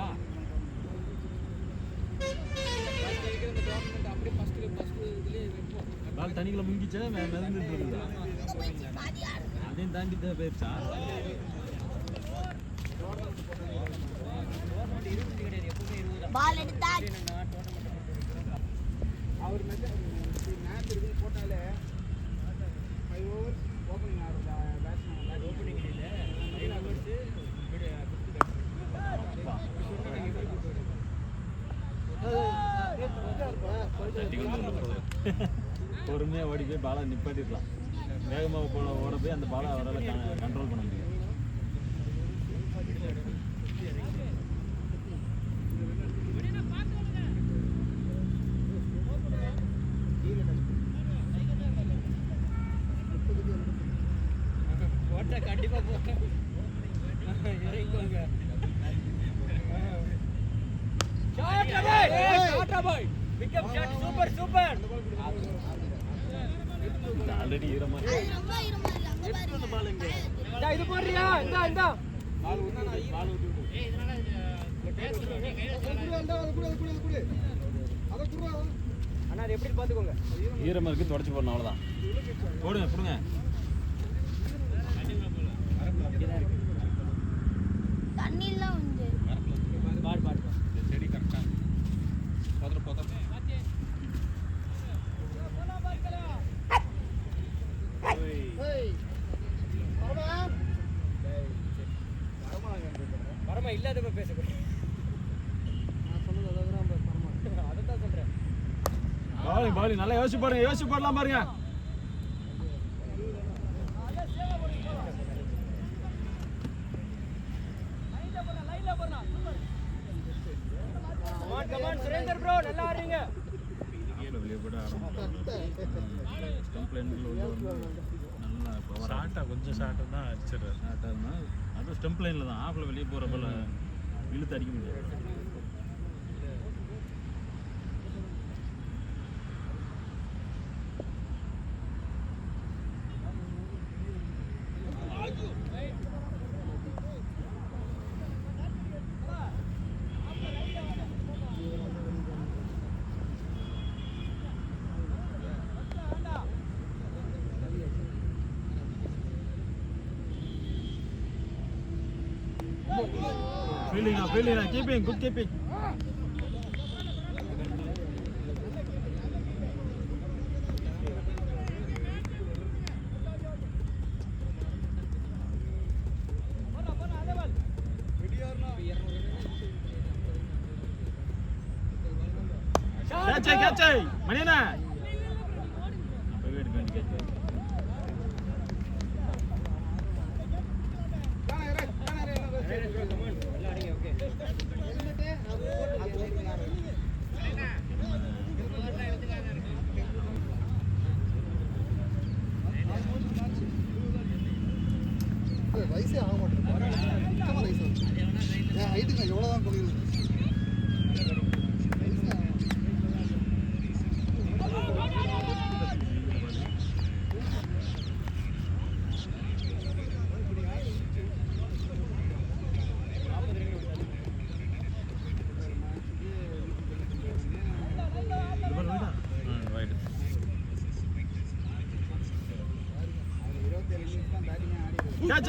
அப்படியே ஃபர்ஸ்ட் இதுலயே வைப்போம். பால் தண்ணிக்குள்ள முங்கிச்சா மிதந்துட்டு இருக்குதா? அதையும் தாண்டி தான் போயிருச்சா? பால் எடுத்தா அவர் மேட்ச் இருக்கு போட்டாலே 5 ஓவர்ஸ் ஓப்பனிங் ஆடுறா பேட்ஸ்மேன் ஓப்பனிங் இல்ல 5 ஹவர்ஸ் பொறுமையா ஓடி போய் பாலை நிப்பாட்டிடலாம். வேகமாக ஓட போய் அந்த பாலை அவரால் கண்ட்ரோல் பண்ண முடியும். ஓட்ட கண்டிப்பா போறேன். இறங்கிக்கோங்க. ஷாட் பாய் பிக்கப் ஷாட் சூப்பர். ஆல்ரெடி ஈரமா அது ரொம்ப இருமா இல்ல அங்க பாருங்க. டா இது போடுறியா? இந்தா பால் விட்டு அண்ணா அது எப்படி பாத்துக்கோங்க. ஈரமா இருக்கு, தொடச்சு போடணும், அவ்வளோதான். போடுங்க தண்ணிலாம் வந்து பாடு செடி கரெக்டாக வரமா இல்லாதப்ப பேசக்கூடாது. நான் சொன்னது அதான் வரமா. அதான் சொல்றேன். பாலிங் நல்லா யோசிச்சு போடலாம் பாருங்க. கமான் சுரேந்தர் ப்ரோ நல்லா ஆடுறீங்க. வெளியே போட நல்லா ஷார்ட்டாக கொஞ்சம் ஷார்ட்டாக தான் அடிச்சிடுறாரு. ஷார்ட்டாக இருந்தால் அதுவும் ஸ்டெம்ப் லைனில் தான். ஆஃபில் வெளியே போகிற போல இழுத்து அடிக்க முடியாது. Fielding, keeping, good keeping. Ready or not? கேட்சை மணியண்ணா அப்பவே எடுக்க வேண்டிய கேட்ச் வயசே ஆக மாட்டேன் வயசு என் ஹைட்டுக்கு நான் எவ்வளோதான் போகிறது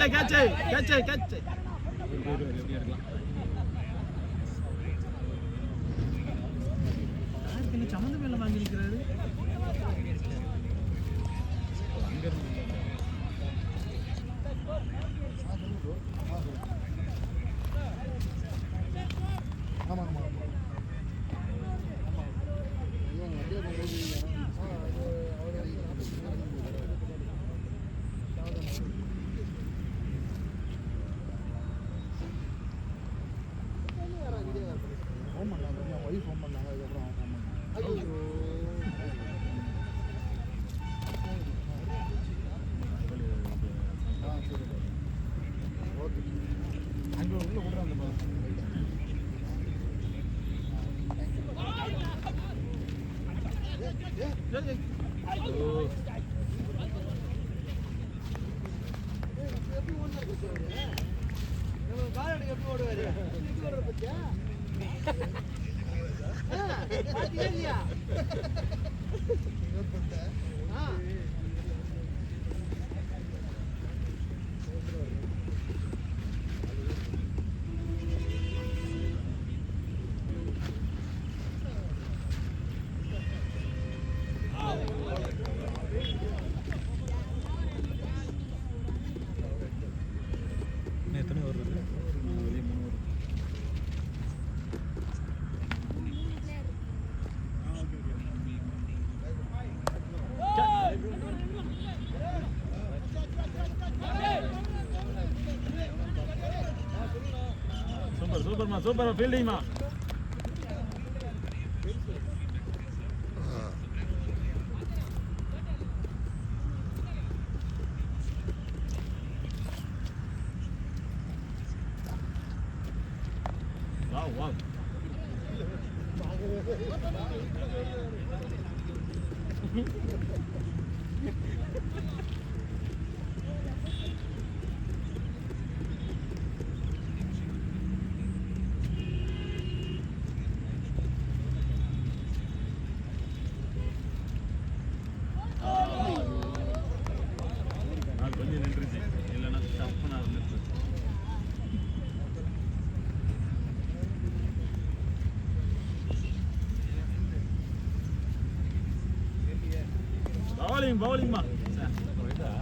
கேட்சை சம்மந்த மேல வாங்கி இருக்கிறாரு ஆமாம் ஆமாம் ஃபோன் பண்ணாங்க என் ஒய்ஃப் ஃபோன் பண்ணாங்க அதுக்கப்புறம் அவன் ஃபோன் பண்ணாங்க சரி ஓகே அங்கே உள்ள விடுறாங்க எத்தனை வருது சூப்பர் ஃபீல்டிங்மா வாவ் கொஞ்சம் நின்றுச்சு இல்லைன்னா தப்பு நான் இருந்துச்சு பவுலிங்மா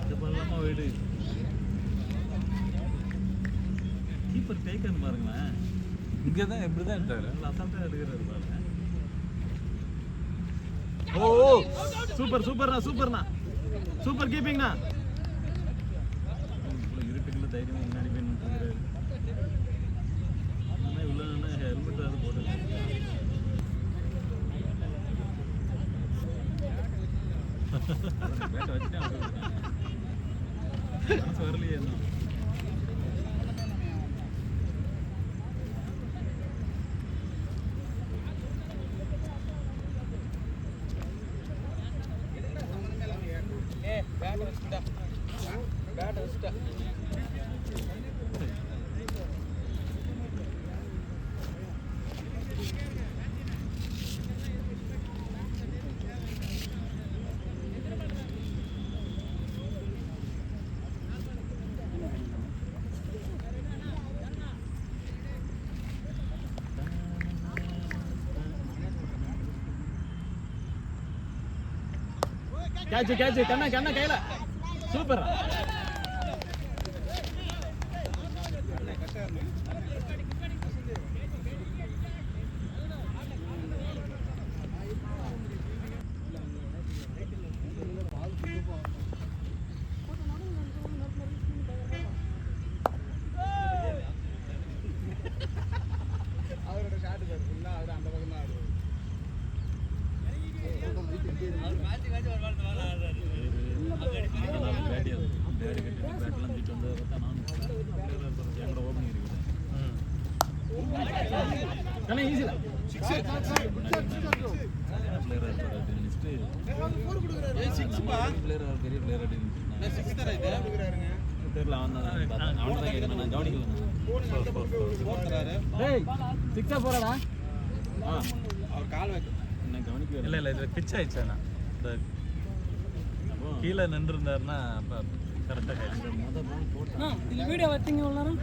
இது பண்ணலாமா வீடு கீப்பர் டேக்கன் பாருங்களேன் இங்கே தான் எப்படி தான் எடுத்தாரு அசால்ட்டாக எடுக்கிறாரு பாருங்க ஓ சூப்பர்ண்ணா சூப்பர் கீப்பிங்ண்ணா இருட்டுக்குள்ள தைரியமா முன்னாடி போய் நின்றுக்கிறாரு ஆனால் இவ்வளோ ஹெல்மெட் அது போட்டு பேட்டை வச்சுட்டு மனசு வரலையே இன்னும் கேட்ச் கண்ணா கையில சூப்பர் பேட் கட்டி பேட்லாம் தூக்கிட்டு வந்து பார்த்தா நான் எங்கட ஓப்பனிங் இருக்குது ஆனால் ஈஸி தான் பிளேயர் இருப்பார் அப்படின்னு நினச்சிட்டு பிளேயர் பெரிய பிளேயர் அப்படின்னு தெரியல அவன் தான் அவன் தான் கேட்கணும் நான் கவனிக்கல சிக்ஸா போறடா அவர் கால் வைக்க நான் கவனிக்கல இல்ல இல்ல இது பிச் ஆயிடுச்சேண்ணா இந்த கீழே நின்றுருந்தாருன்னா அப்போ கரெக்டாக ஆயிடுச்சு மொதல் பால் போட்டான் இதில் வீடியோ வச்சிங்க எவ்வளோ நேரம்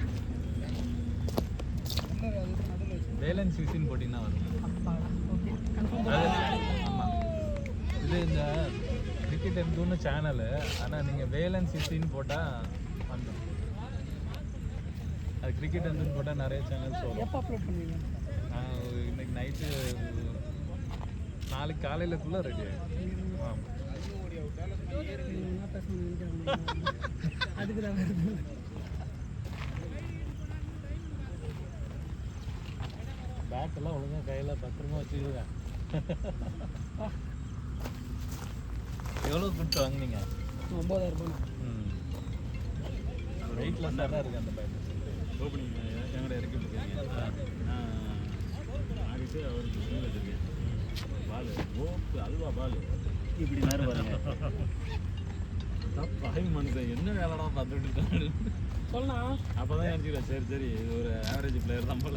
வேலன்ஸ் சிசின்னு போட்டிங்கன்னா வரும் ஆமாம் இது இந்த கிரிக்கெட் எம்துன்னு சேனலு ஆனால் நீங்கள் வேலன்ஸ் சிசின்னு போட்டால் வந்துடும் அது கிரிக்கெட் எம்துன்னு போட்டால் நிறைய சேனல்ஸ் வரும் எப்போ அப்லோட் பண்ணுவீங்க இன்னைக்கு நைட்டு நாளைக்கு காலையிலக்குள்ளே ரெடி ஆகிடும் ஆமாம் என்ன பேசணும் அதுக்கு தான் வருது பேட்டெல்லாம் ஒழுங்காக கையில் பத்திரமா வச்சுக்கிடுங்க எவ்வளோ கொடுத்து வாங்குனீங்க 9,000 ரூபாய் ம் வெயிட்லெஸ்ஸாக தான் இருக்குது அந்த பேட் ஓப்பனிங் எங்கட இறக்கி விட்டுருக்கீங்க ஆகிட்டு அவருக்கு சொல்லி வச்சிருக்கேன் பால் ஓப்பு அதுவா பால் இப்படி நேரம் பாருங்க பகை மனுஷன் என்ன வேலைடா பார்த்துட்டு இருக்காங்க சொல்லணா அப்போ தான் நினச்சிக்கிறேன் சரி சரி இது ஒரு ஆவரேஜ் பிளேயர் தான் போல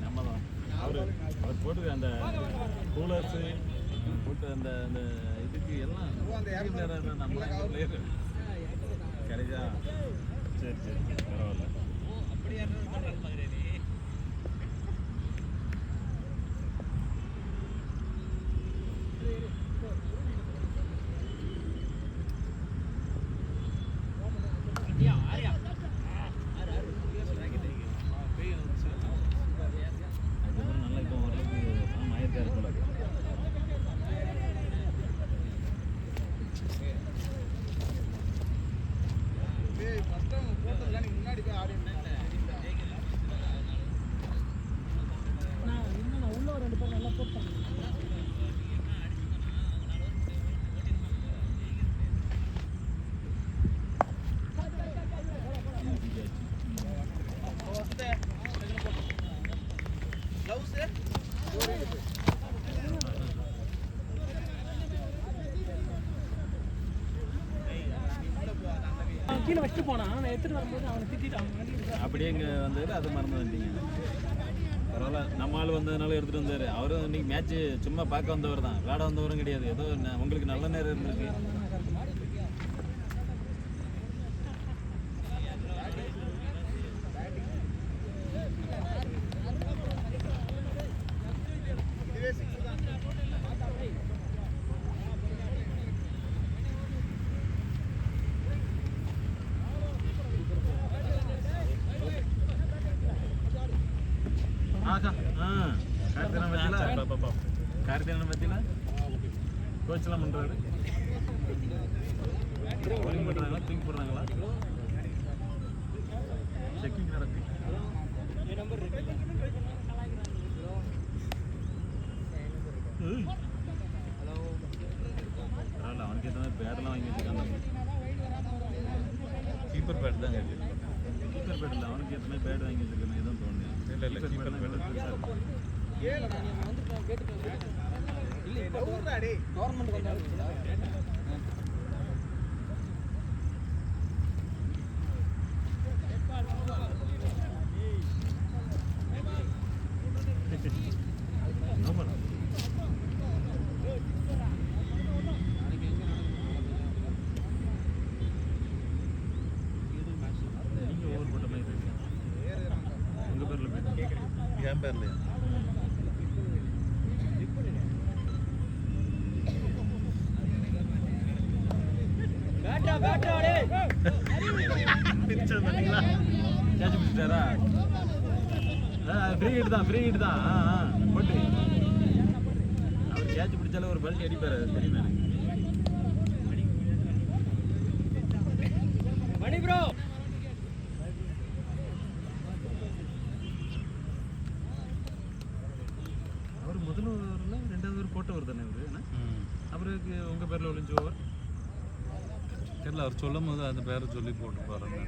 நம்ம தான் அவர் போட்டு அந்த கூலர்ஸு போட்டு அந்த அந்த இதுக்கு எல்லாம் நம்ம பிளேயர் கிடைச்சா சரி சரி பரவாயில்ல அதுக்கப்புறம் நல்லா இப்போ ஓரளவுக்கு பணம் ஆயிரத்தா இருக்கும்ல நான் இன்னும் உள்ள ஒரு 2 பேர் நல்லா போட்டாங்க கீழே வச்சுட்டு போனான் நான் எடுத்துட்டு வரும்போது அவனை திட்டிட்டு அவன் அப்படியே இங்கே வந்ததில் அதை மறந்து வந்துட்டீங்க பரவாயில்ல நம்ம ஆள் வந்ததுனால எடுத்துகிட்டு வந்தார் அவரும் இன்னைக்கு மேட்ச்சு சும்மா பார்க்க வந்தவர் தான் விளையாட வந்தவரும் கிடையாது ஏதோ உங்களுக்கு நல்ல நேரம் இருந்திருக்கு கார்த்தியான பத்தினா கோச்செல்லாம் பண்றாரு bowling பண்றாங்களா தூக்கி போடுறாங்களா செக்கிங் நடக்கு பரவாயில்ல அவனுக்கு ஏற்ற மாதிரி பேடெல்லாம் வாங்கி வச்சுருக்காங்க கீப்பர் பேட் தான் கேட்டு கீப்பர் பேட் இல்லை அவனுக்கு ஏற்ற மாதிரி பேட் வாங்கி வச்சுருக்காங்க எதுவும் தோணுது இல்லை இல்லை கீப்பர் பேட் பெருசாக இருக்கும் கவர்மெண்ட் வந்தாலும் நீங்கள் ஓவர் போட்ட மாதிரி இருக்கு உங்கள் பேரில் போயிட்டு என் பேர்லையா கேட்ச் பிடிச்சிட்டாரா ஃப்ரீ ஹிட் தான் போட்டு அவர் கேட்ச் பிடிச்சாலும் ஒரு பல்ட்டி அடிப்பார் தெரியுமா மணி ப்ரோ அவர் முதல் ஓவரில் 2வது ஓவர் போட்டவர் தானே அவர் அப்புறம் எதுக்கு உங்கள் பேரில் விழுஞ்ச ஓவர் தெரியல அவர் சொல்லும் போது அந்த பேரை சொல்லி போட்டு பாருங்க